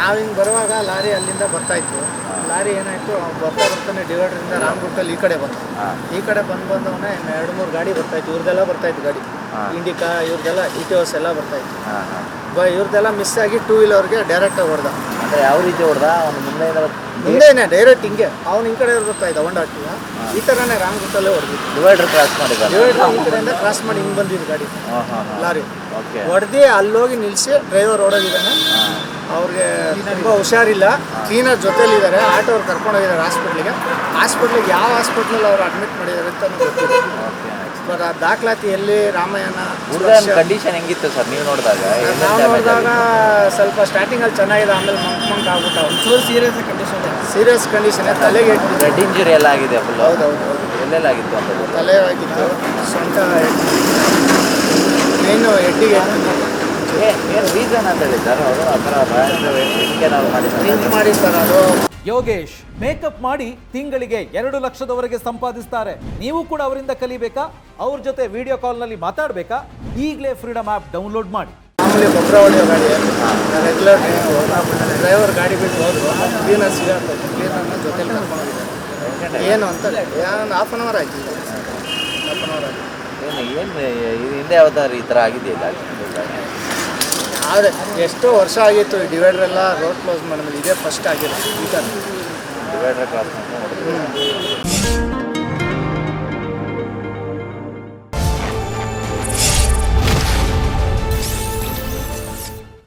ನಾವು ಹಿಂಗೆ ಬರುವಾಗ ಲಾರಿ ಅಲ್ಲಿಂದ ಬರ್ತಾಯಿತ್ತು. ಲಾರಿ ಏನಾಯಿತು, ಬರ್ತಾನೆ ಡಿವೈಡರಿಂದ ರಾಮ್ ರೂಟಲ್ಲಿ ಈ ಕಡೆ ಬಂತು. ಈ ಕಡೆ ಬಂದವನೇ 2-3 ಗಾಡಿ ಬರ್ತಾಯಿತ್ತು. ಇವ್ರದ್ದೆಲ್ಲ ಬರ್ತಾಯಿತ್ತು ಗಾಡಿ, ಇಂಡಿಕಾ ಇವ್ರದ್ದೆಲ್ಲ ಇಟಿಯೋಸ್ ಎಲ್ಲ ಬರ್ತಾಯಿತ್ತು. ಇವ್ರದ್ದೆಲ್ಲ ಮಿಸ್ ಆಗಿ 2 ವೀಲರ್ಗೆ ಡೈರೆಕ್ಟಾಗಿ ಹೊಡೆದ. ಅಂದರೆ ಯಾವ ರೀತಿ ಹೊಡೆದ? ಅವನು ಮುಂದೆನೇ ಡೈರೆಕ್ಟ್ ಹಿಂಗೆ ಅವ್ನು ಈ ಕಡೆ ಬರ್ತಾಯಿದ್ದ ಹೊಂಡ ಹಾಕಿಲ್ಲ, ಈ ಥರನೇ ರಾಮ್ ರೂಟಲ್ಲೇ ಹೊಡೆದಿತ್ತು. ಡಿವೈಡರ್ ಕ್ರಾಸ್ ಮಾಡಿದ. ಡಿವೈಡರ್ ಈ ಕಡೆಯಿಂದ ಕ್ರಾಸ್ ಮಾಡಿ ಹಿಂಗೆ ಬಂದಿದ್ದು ಗಾಡಿ, ಲಾರಿ ಹೊಡೆದು ಅಲ್ಲೋಗಿ ನಿಲ್ಲಿಸಿ ಡ್ರೈವರ್ ಓಡೋಗಿದ್ದಾನೆ. ಅವ್ರಿಗೆ ತುಂಬ ಹುಷಾರಿಲ್ಲ, ಕ್ಲೀನರ್ ಜೊತೆಲಿದ್ದಾರೆ. ಆಟೋವ್ರು ಕರ್ಕೊಂಡು ಹೋಗಿದ್ದಾರೆ ಹಾಸ್ಪಿಟ್ಲಿಗೆ. ಯಾವ ಹಾಸ್ಪಿಟ್ಲಲ್ಲಿ ಅವ್ರು ಅಡ್ಮಿಟ್ ಮಾಡಿದ್ದಾರೆ ಅಂತ ಗೊತ್ತಿಲ್ಲ. ಬಟ್ ಆ ದಾಖಲಾತಿ ಎಲ್ಲಿ ರಾಮಾಯಣ ಕಂಡೀಷನ್ ಹೆಂಗಿತ್ತು ಸರ್ ನೀವು ನೋಡಿದಾಗ? ನಾವು ನೋಡಿದಾಗ ಸ್ವಲ್ಪ ಸ್ಟಾರ್ಟಿಂಗಲ್ಲಿ ಚೆನ್ನಾಗಿದೆ, ಆಮೇಲೆ ಮಂಕ್ ಆಗ್ಬಿಟ್ಟು ಒಂಚೂರು ಸೀರಿಯಸ್ ಕಂಡೀಷನ್. ತಲೆಗೆ ಬ್ಲಡ್ ಇಂಜುರಿ ಎಲ್ಲ ಆಗಿದೆ ಫುಲ್. ಹೌದೌದು. ಎಲ್ಲೆಲ್ಲ ಆಗಿತ್ತು ಅಂತ? ತಲೆ ಆಗಿತ್ತು, ಸೊಂಟ, ಮೇನು ಹೆಡ್ಡಿಗೆ. ಏನು ರೀಸನ್ ಅಂತ ಹೇಳಿ ಸರ್ ಅವರು ಆ ಥರ ಹಿಂಗೆ ನಾವು ಮಾಡಿ ಸರ್ ಅದು. ಯೋಗೇಶ್ ಮೇಕಪ್ ಮಾಡಿ ತಿಂಗಳಿಗೆ 2 ಲಕ್ಷದವರೆಗೆ ಸಂಪಾದಿಸ್ತಾರೆ. ನೀವು ಕೂಡ ಅವರಿಂದ ಕಲಿಬೇಕಾ? ಅವ್ರ ಜೊತೆ ವಿಡಿಯೋ ಕಾಲ್ನಲ್ಲಿ ಮಾತಾಡಬೇಕಾ? ಈಗಲೇ ಫ್ರೀಡಮ್ ಆ್ಯಪ್ ಡೌನ್ಲೋಡ್ ಮಾಡಿ. ಮಾಮೂಲಿ ಗೊಬ್ಬರ ಹೊಡೆಯೋ ಗಾಡಿ ರೆಗ್ಯುಲರ್ ಡ್ರೈವರ್ ಗಾಡಿ ಬಿಟ್ಟು ಹೋದ್ರು, ಕ್ಲೀನರ್ ಸಿಗುತ್ತೆ. ಕ್ಲೀನರ್ನ ಜೊತೆಲಿ ಕರ್ಕೊಂಡು ಹೋಗಿದ್ದಾರೆ. ಏನು ಅಂತ ಒಂದು ಹಾಫ್ ಆನ್ ಅವರ್ ಆಯ್ತು. ಏನು ಹಿಂದೆ ಯಾವ್ದಾದ್ರು ಈ ಥರ ಆಗಿದೆಯಲ್ಲ? ಆದರೆ ಎಷ್ಟೋ ವರ್ಷ ಆಗಿತ್ತು. ಈ ಡಿವೈಡ್ರೆಲ್ಲ ರೋಡ್ ಕ್ಲೋಸ್ ಮಾಡಿದ್ಮೇಲೆ ಇದೇ ಫಸ್ಟ್ ಆಗಿರೋದು ಈ ಥರ ಡಿವೈಡರ್ ಕ್ರಾಸ್ ಮಾಡ್ಕೊಂಡು